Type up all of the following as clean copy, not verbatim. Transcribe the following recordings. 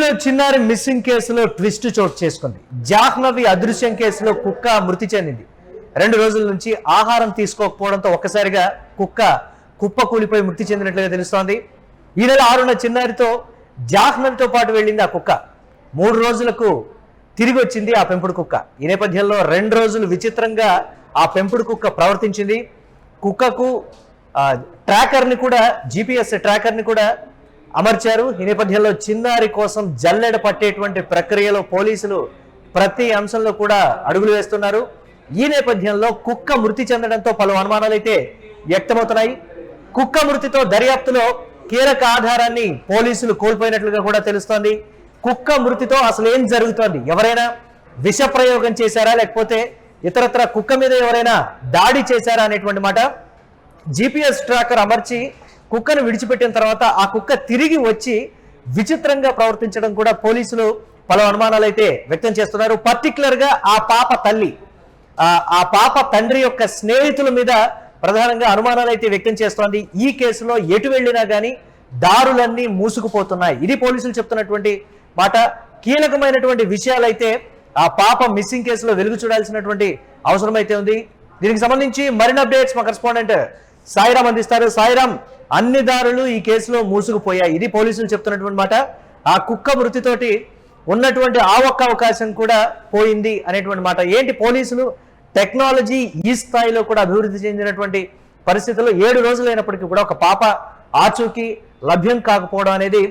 తిరుపతిలో చిన్నారి మిస్సింగ్ కేసులో ట్విస్ట్ చోటు చేసుకుంది. జాహ్నవి అదృశ్యం కేసులో కుక్క మృతి చెందింది. 2 రోజుల నుంచి ఆహారం తీసుకోకపోవడంతో ఒక్కసారిగా కుక్క కుప్ప కూలిపోయి మృతి చెందినట్లుగా తెలుస్తోంది. ఈ నెల 6న చిన్నారితో జాహ్నవితో పాటు వెళ్ళింది ఆ కుక్క. 3 రోజులకు తిరిగి వచ్చింది ఆ పెంపుడు కుక్క. ఈ నేపథ్యంలో 2 రోజులు విచిత్రంగా ఆ పెంపుడు కుక్క ప్రవర్తించింది. కుక్కకు ట్రాకర్ని కూడా GPS ట్రాకర్ని కూడా అమర్చారు. ఈ నేపథ్యంలో చిన్నారి కోసం జల్లెడ పట్టేటువంటి ప్రక్రియలో పోలీసులు ప్రతి అంశంలో కూడా అడుగులు వేస్తున్నారు. ఈ నేపథ్యంలో కుక్క మృతి చెందడంతో పలు అనుమానాలు అయితే వ్యక్తమవుతున్నాయి. కుక్క మృతితో దర్యాప్తులో కీలక ఆధారాన్ని పోలీసులు కోల్పోయినట్లుగా కూడా తెలుస్తోంది. కుక్క మృతితో అసలు ఏం జరుగుతోంది? ఎవరైనా విష ప్రయోగం చేశారా, లేకపోతే ఇతరత్ర కుక్క మీద ఎవరైనా దాడి చేశారా అనేటువంటి మాట. GPS ట్రాకర్ అమర్చి కుక్కను విడిచిపెట్టిన తర్వాత ఆ కుక్క తిరిగి వచ్చి విచిత్రంగా ప్రవర్తించడం కూడా పోలీసులు పలు అనుమానాలు అయితే వ్యక్తం చేస్తున్నారు. పర్టికులర్ గా ఆ పాప తల్లి, ఆ పాప తండ్రి యొక్క స్నేహితుల మీద ప్రధానంగా అనుమానాలు అయితే వ్యక్తం చేస్తోంది. ఈ కేసులో ఎటు వెళ్ళినా కానీ దారులన్నీ మూసుకుపోతున్నాయి. ఇది పోలీసులు చెప్తున్నటువంటి మాట. కీలకమైనటువంటి విషయాలు అయితే ఆ పాప మిస్సింగ్ కేసులో వెలుగు చూడాల్సినటువంటి అవసరం అయితే ఉంది. దీనికి సంబంధించి మరిన్ని అప్డేట్స్ మా కరెస్పాండెంట్ సాయిరామ్ అందిస్తారు. సాయిరామ్, అన్ని దారులు ఈ కేసులో మూసుకుపోయాయి, ఇది పోలీసులు చెప్తున్నటువంటి మాట. ఆ కుక్క మృతితోటి ఉన్నటువంటి ఆ ఒక్క అవకాశం కూడా పోయింది అనేటువంటి మాట. ఏంటి పోలీసులు టెక్నాలజీ ఈ స్థాయిలో కూడా అభివృద్ధి చెందినటువంటి పరిస్థితుల్లో 7 రోజులైనప్పటికీ కూడా ఒక పాప ఆచూకీ లభ్యం కాకపోవడం అనేది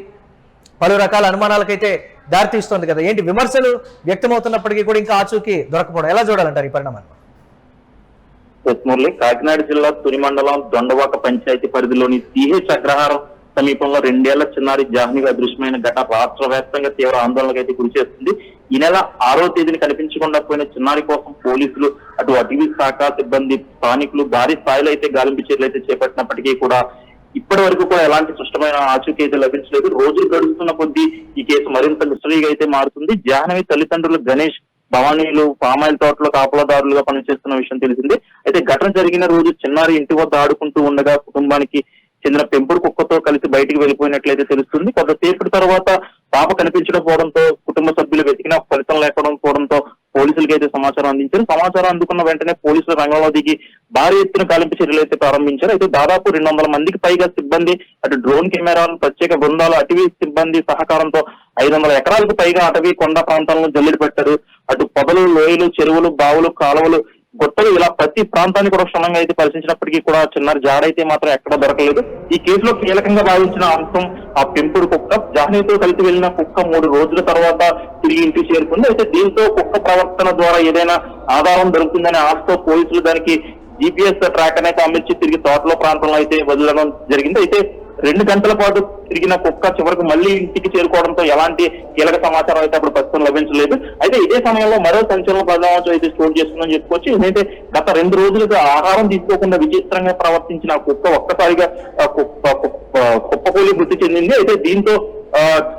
పలు రకాల అనుమానాలకైతే దారితీస్తోంది కదా. ఏంటి విమర్శలు వ్యక్తమవుతున్నప్పటికీ కూడా ఇంకా ఆచూకీ దొరకపోవడం ఎలా చూడాలంటారు ఈ పరిణామాన్ని? మురళి, కాకినాడ జిల్లా తుని మండలం దొండవాక పంచాయతీ పరిధిలోని CH అగ్రహారం సమీపంలో 2 ఏళ్ల చిన్నారి జాహ్నవి అదృశ్యమైన ఘటన రాష్ట్ర వ్యాప్తంగా తీవ్ర ఆందోళనకు అయితే గురి చేస్తుంది. ఈ నెల 6వ తేదీని కనిపించకుండా పోయిన చిన్నారి కోసం పోలీసులు, అటు అటవీ శాఖ సిబ్బంది, స్థానికులు భారీ స్థాయిలో అయితే గాలింపు చర్యలు అయితే చేపట్టినప్పటికీ కూడా ఇప్పటి వరకు కూడా ఎలాంటి స్పష్టమైన ఆచూకీ అయితే లభించలేదు. రోజులు గడుస్తున్న కొద్దీ ఈ కేసు మరింత మిస్టరీగా అయితే మారుతుంది. జాహ్నవి తల్లిదండ్రులు గణేష్, భవానీలు పామాయిల్ తోటలో కాపలాదారులుగా పనిచేస్తున్న విషయం తెలిసింది. అయితే ఘటన జరిగిన రోజు చిన్నారి ఇంటి వద్ద ఆడుకుంటూ ఉండగా కుటుంబానికి చెందిన పెంపుడు కుక్కతో కలిసి బయటికి వెళ్ళిపోయినట్లయితే తెలుస్తుంది. కొంతసేపటి తర్వాత పాప కనిపించకపోవడంతో కుటుంబ సభ్యులు వెతికిన ఫలితం లేకపోవడంతో పోలీసులకి అయితే సమాచారం అందించారు. సమాచారం అందుకున్న వెంటనే పోలీసులు రంగంలో దిగి భారీ ఎత్తున గాలింపు చర్యలు అయితే ప్రారంభించారు. అయితే దాదాపు 200 మందికి పైగా సిబ్బంది, అటు డ్రోన్ కెమెరాలు, ప్రత్యేక బృందాలు, అటవీ సిబ్బంది సహకారంతో 500 ఎకరాలకు పైగా అటవీ కొండ ప్రాంతాలను జల్లెడ పెట్టారు. అటు పొదలు, లోయలు, చెరువులు, బావులు, కాలువలు, గొట్టలు, ఇలా ప్రతి ప్రాంతాన్ని కూడా క్షుణ్ణంగా అయితే పరిశీలించినప్పటికీ కూడా చిన్నారి జాడైతే మాత్రం ఎక్కడా దొరకలేదు. ఈ కేసులో కీలకంగా భావించిన అంశం ఆ పెంపుడు కుక్క. జాహ్నవితో కలిసి వెళ్లిన కుక్క 3 రోజుల తర్వాత తిరిగి ఇంటికి చేరుకుంది. అయితే దీంతో కుక్క ప్రవర్తన ద్వారా ఏదైనా ఆధారం దొరుకుతుందనే ఆశతో పోలీసులు దానికి GPS ట్రాకర్ అయితే అమర్చి తిరిగి తోటలో ప్రాంతంలో అయితే వదలడం జరిగింది. అయితే 2 గంటల పాటు తిరిగిన కుక్క చివరకు మళ్ళీ ఇంటికి చేరుకోవడంతో ఎలాంటి కీలక సమాచారం అయితే అప్పుడు ప్రస్తుతం లభించలేదు. అయితే ఇదే సమయంలో మరో సంచలన పరిణామం అయితే స్టోర్ చేస్తుందని చెప్పుకోవచ్చు. ఏదైతే గత 2 రోజులుగా ఆహారం తీసుకోకుండా విచిత్రంగా ప్రవర్తించిన కుక్క ఒక్కసారిగా కుప్పకూలి మృతి చెందింది. అయితే దీంతో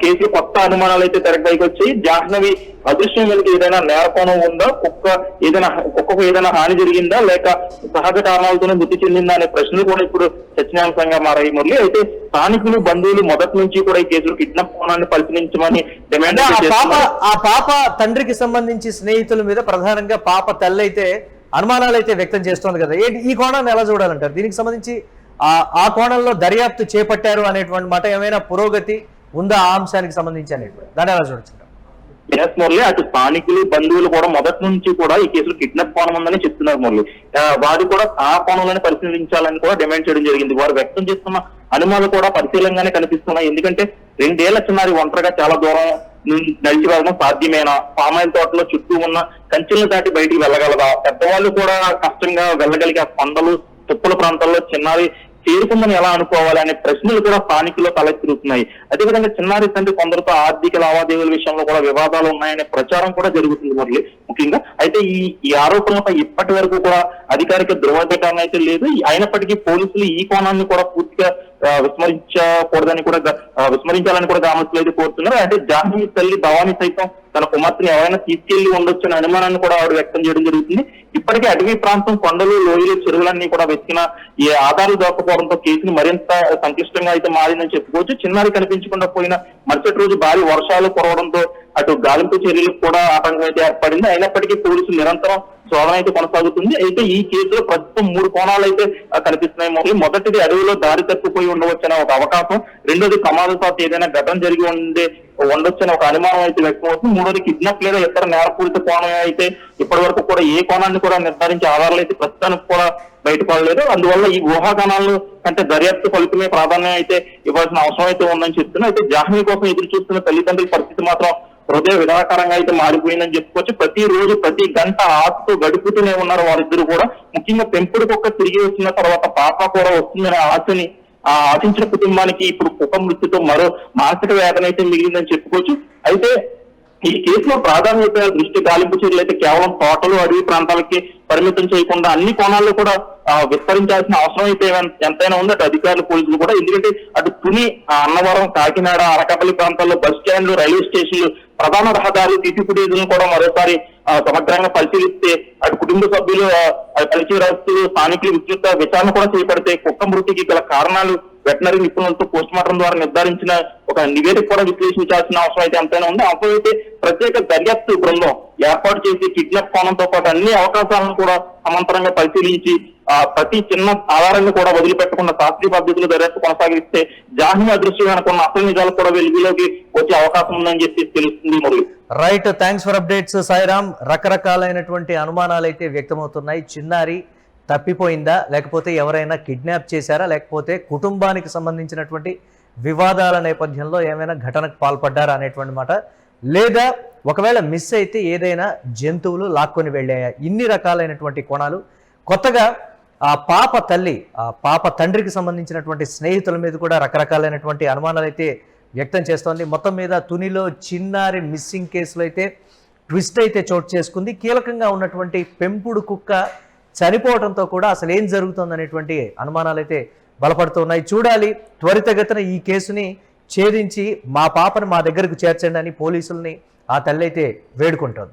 కేసులో కొత్త అనుమానాలు అయితే తెరపైకి వచ్చాయి. జాహ్నవి అదృశ్యం వెనుక ఏదైనా నేరకోణం ఉందా, కుక్కకు ఏదైనా హాని జరిగిందా, లేక సహజ కారణాలతోనే మృతి చెందిందా అనే ప్రశ్నలు కూడా ఇప్పుడు చర్చనీయాంశంగా మారాయి మురళి. అయితే స్థానికులు, బంధువులు మొదటి నుంచి కూడా ఈ కేసులో కిడ్నాప్ కోణాన్ని పరిశీలించమని డిమాండ్ చేస్తున్నారు. ఆ పాప తండ్రికి సంబంధించి స్నేహితుల మీద ప్రధానంగా పాప తల్లి అయితే అనుమానాలు అయితే వ్యక్తం చేస్తోంది కదా. ఈ కోణాన్ని ఎలా చూడాలంటారు? దీనికి సంబంధించి ఆ కోణంలో దర్యాప్తు చేపట్టారు అనేటువంటి మాట, ఏమైనా పురోగతి ఉందా ఆ అంశానికి సంబంధించి అనేటువంటి దాన్ని ఎలా చూడొచ్చు? మురళి, అటు స్థానికులు, బంధువులు కూడా మొదటి నుంచి కూడా ఈ కేసులో కిడ్నాప్ కోణం ఉందని చెప్తున్నారు మురళి. వారు కూడా ఆ కోణంలోనే పరిశీలించాలని కూడా డిమాండ్ చేయడం జరిగింది. వారు వ్యక్తం చేస్తున్న అనుమానాలు కూడా పరిశీలనగానే కనిపిస్తున్నాయి. ఎందుకంటే 2 ఏళ్ల చిన్నారి ఒంటరిగా చాలా దూరం నడిచి వెళ్ళడం సాధ్యమేనా? పామాయిల్ తోటలో చుట్టూ ఉన్న కంచెలను దాటి బయటికి వెళ్ళగలదా? పెద్దవాళ్ళు కూడా కష్టంగా వెళ్ళగలిగే కొండలు, తుప్పల ప్రాంతాల్లో చిన్నారి చేరుకుందని ఎలా అనుకోవాలి అనే ప్రశ్నలు కూడా స్థానికుల్లో తలెత్తుతున్నాయి. అదేవిధంగా చిన్నారి తండ్రి కొందరితో ఆర్థిక లావాదేవీల విషయంలో కూడా వివాదాలు ఉన్నాయనే ప్రచారం కూడా జరుగుతుంది మురళి ముఖ్యంగా. అయితే ఈ ఆరోపణలపై ఇప్పటి వరకు కూడా అధికారిక ధృవీకరణ అయితే లేదు. అయినప్పటికీ పోలీసులు ఈ కోణాన్ని కూడా పూర్తిగా విస్మరించాలని కూడా గ్రామస్తులు అయితే కోరుతున్నారు. అంటే జాహ్నవి తల్లి భవానీ సైతం తన కుమార్తెను ఎవరైనా తీసుకెళ్లి ఉండొచ్చనే అనుమానాన్ని కూడా ఆవిడ వ్యక్తం చేయడం జరుగుతుంది. ఇప్పటికే అటవీ ప్రాంతం, కొండలు, లోయలు, చెరువులన్నీ కూడా వెతికిన ఈ ఆధారాలు దొరకపోవడంతో కేసును మరింత సంక్లిష్టంగా అయితే మారిందని చెప్పుకోవచ్చు. చిన్నారి కనిపించకుండా పోయిన మరుసటి రోజు భారీ వర్షాలు కురవడంతో అటు గాలింపు చర్యలకు కూడా ఆటంకం అయితే ఏర్పడింది. అయినప్పటికీ పోలీసులు నిరంతరం శోధన అయితే కొనసాగుతుంది. అయితే ఈ కేసులో ప్రస్తుతం 3 కోణాలు అయితే కనిపిస్తున్నాయి. మొదటిది అడవిలో దారి తప్పిపోయి ఉండవచ్చనే ఒక అవకాశం, రెండోది ప్రమాదవశాత్తు ఏదైనా ఘటన జరిగి ఉండొచ్చని ఒక అనుమానం అయితే వ్యక్తమవుతుంది. మూడోది కిడ్నాప్ లేదా ఇతర నేరపూరిత కోణం అయితే ఇప్పటి వరకు కూడా ఏ కోణాన్ని కూడా నిర్ధారించే ఆధారాలు అయితే ప్రస్తుతానికి కూడా బయటపడలేదు. అందువల్ల ఈ ఊహాగానాలు కంటే దర్యాప్తు ఫలితమే ప్రాధాన్యం అయితే ఇవ్వాల్సిన అవసరం అయితే ఉందని చెప్తున్నారు. అయితే జాహ్నవి కోసం ఎదురు చూస్తున్న తల్లిదండ్రుల పరిస్థితి మాత్రం హృదయ విధానకరంగా అయితే మారిపోయిందని చెప్పుకోవచ్చు. ప్రతిరోజు ప్రతి గంట ఆశతో గడుపుతూనే ఉన్నారు వారిద్దరు కూడా. ముఖ్యంగా పెంపుడు కుక్క తిరిగి వచ్చిన తర్వాత పాప కూడా వస్తుందనే ఆశని ఆశించిన కుటుంబానికి ఇప్పుడు కుక్క మృత్యుతో మరో మానసిక వేదన అయితే మిగిలిందని చెప్పుకోవచ్చు. అయితే ఈ కేసులో ప్రాధాన్యత దృష్టి గాలింపు చర్యలు అయితే కేవలం తోటలు, అడవి ప్రాంతాలకి పరిమితం చేయకుండా అన్ని కోణాల్లో కూడా విస్తరించాల్సిన అవసరం అయితే ఎంతైనా ఉంది. అటు అధికారులు, పోలీసులు కూడా. ఎందుకంటే అటు తుని, అన్నవరం, కాకినాడ, అనకాపల్లి ప్రాంతాల్లో బస్ స్టాండ్లు, రైల్వే స్టేషన్లు, ప్రధాన రహదారులు, సీసీ ఫుటేజ్లను కూడా మరోసారి సమగ్రంగా పరిశీలిస్తే అటు కుటుంబ సభ్యులు, పరిచయస్తులు, స్థానికులు విస్తృత విచారణ కూడా చేపడితే కుక్క మృతికి గల కారణాలు వెటనరీ నిపుణులతో పోస్ట్ మార్టం ద్వారా నిర్ధారించిన ఒక నివేదిక కూడా విశ్లేషించాల్సిన అవసరం అయితే ఎంతైనా ఉంది. అవసరమైతే ప్రత్యేక దర్యాప్తు బృందం ఏర్పాటు చేసి కిడ్నాప్ కోణంతో పాటు అన్ని అవకాశాలను కూడా సమాంతరంగా పరిశీలించి ప్రతి చిన్న ఆధారాన్ని కూడా వదిలిపెట్టకుండా శాస్త్రీయ పద్ధతిలో దర్యాప్తు కొనసాగిస్తే జాహ్నవి అదృశ్యం అనుకున్న అసలు నిజాలు కూడా వెలుగులోకి వచ్చే అవకాశం ఉందని చెప్పి తెలుస్తుంది. మరియు right, thanks for updates Sairam. రకరకాలైనటువంటి అనుమానాలు అయితే వ్యక్తమవుతున్నాయి. చిన్నారి తప్పిపోయిందా, లేకపోతే ఎవరైనా కిడ్నాప్ చేశారా, లేకపోతే కుటుంబానికి సంబంధించినటువంటి వివాదాల నేపథ్యంలో ఏమైనా ఘటనకు పాల్పడ్డారా అనేటువంటి మాట, లేదా ఒకవేళ మిస్ అయితే ఏదైనా జంతువులు లాక్కొని వెళ్ళాయా, ఇన్ని రకాలైనటువంటి కోణాలు. కొత్తగా ఆ పాప తల్లి, ఆ పాప తండ్రికి సంబంధించినటువంటి స్నేహితుల మీద కూడా రకరకాలైనటువంటి అనుమానాలు అయితే వ్యక్తం చేస్తోంది. మొత్తం మీద తునిలో చిన్నారి మిస్సింగ్ కేసులో అయితే ట్విస్ట్ అయితే చోటు చేసుకుంది. కీలకంగా ఉన్నటువంటి పెంపుడు కుక్క చనిపోవడంతో కూడా అసలు ఏం జరుగుతుందనేటువంటి అనుమానాలు అయితే బలపడుతున్నాయి. చూడాలి, త్వరితగతిన ఈ కేసుని ఛేదించి మా పాపను మా దగ్గరకు చేర్చండి అని పోలీసుల్ని ఆ తల్లి అయితే వేడుకుంటోంది.